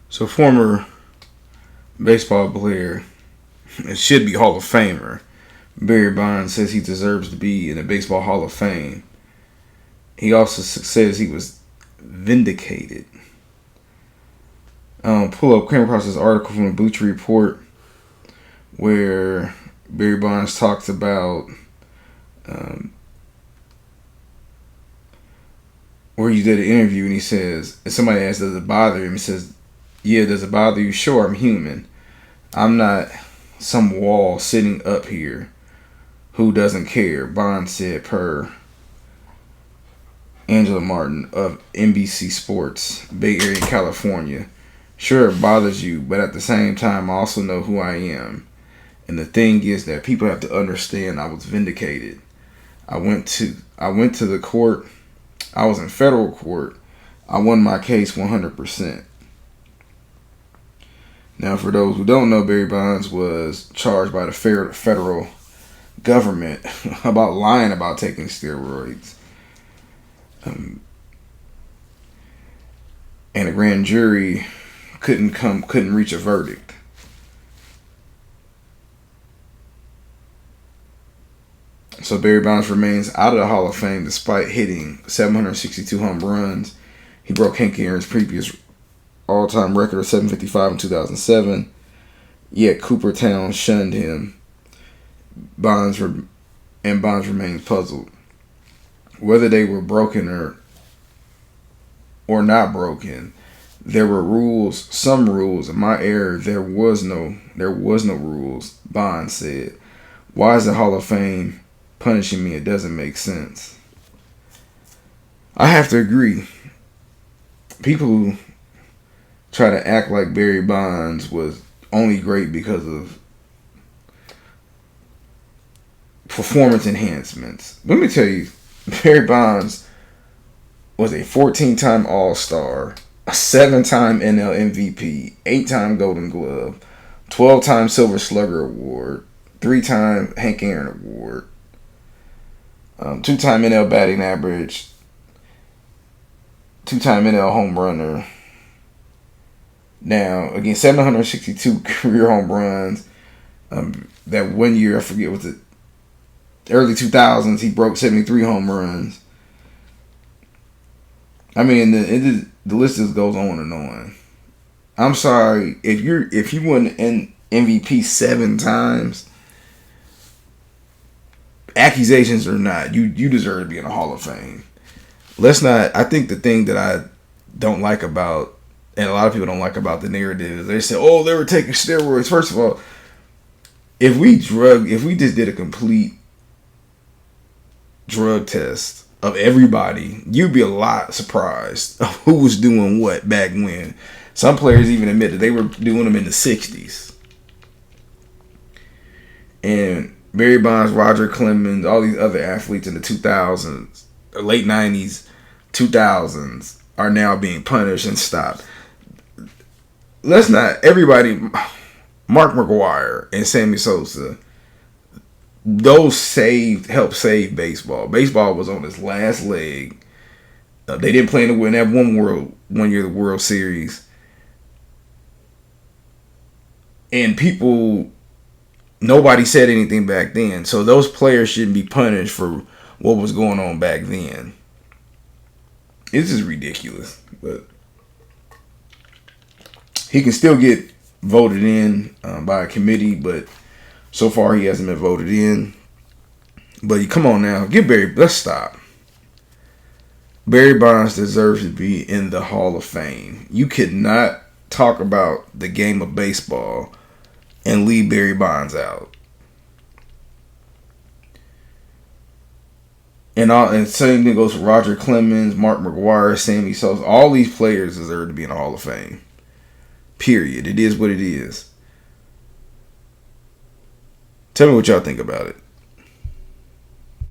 So former baseball player, it should be Hall of Famer, Barry Bonds says he deserves to be in the Baseball Hall of Fame. He also says he was vindicated. Came across this article from the Bleacher Report where Barry Bonds talks about where he did an interview and he says, and somebody asked, does it bother him? He says, yeah, does it bother you? Sure, I'm human. I'm not some wall sitting up here who doesn't care, Bonds said per Angela Martin of NBC Sports, Bay Area, California. Sure, it bothers you, but at the same time, I also know who I am. And the thing is that people have to understand I was vindicated. I went to the court. I was in federal court. I won my case 100%. Now, for those who don't know, Barry Bonds was charged by the federal government about lying about taking steroids. And a grand jury couldn't reach a verdict. So Barry Bonds remains out of the Hall of Fame despite hitting 762 home runs. He broke Hank Aaron's previous all-time record of 755 in 2007. Yet Cooperstown shunned him. Bonds remains puzzled. Whether they were broken or not broken, there were rules, some rules. In my era, there was no rules, Bonds said. Why is the Hall of Fame punishing me? It doesn't make sense. I have to agree. People who try to act like Barry Bonds was only great because of performance enhancements. Let me tell you, Barry Bonds was a 14-time All-Star, a 7-time NL MVP, 8-time Golden Glove, 12-time Silver Slugger Award, 3-time Hank Aaron Award, 2-time NL batting average, 2-time NL home runner. Now, again, 762 career home runs. That one year, I forget, was it early 2000s, he broke 73 home runs. I mean, the list just goes on and on. I'm sorry, if you won an MVP 7 times, accusations or not, you deserve to be in the Hall of Fame. Let's not. I think the thing that I don't like about, and a lot of people don't like about the narrative, is they say, "Oh, they were taking steroids." First of all, if we just did a complete drug test of everybody, you'd be a lot surprised of who was doing what back when. Some players even admit that they were doing them in the 60s. And Barry Bonds, Roger Clemens, all these other athletes in the 2000s, late 90s, 2000s are now being punished and stopped. Let's not, everybody, Mark McGwire and Sammy Sosa, those helped save baseball. Baseball was on its last leg. They didn't play in that one year the World Series. And nobody said anything back then. So those players shouldn't be punished for what was going on back then. It's just ridiculous. But he can still get voted in by a committee, but so far he hasn't been voted in. But come on now, let's stop. Barry Bonds deserves to be in the Hall of Fame. You could not talk about the game of baseball and leave Barry Bonds out. And same thing goes for Roger Clemens, Mark McGwire, Sammy Sosa. All these players deserve to be in the Hall of Fame. Period. It is what it is. Tell me what y'all think about it.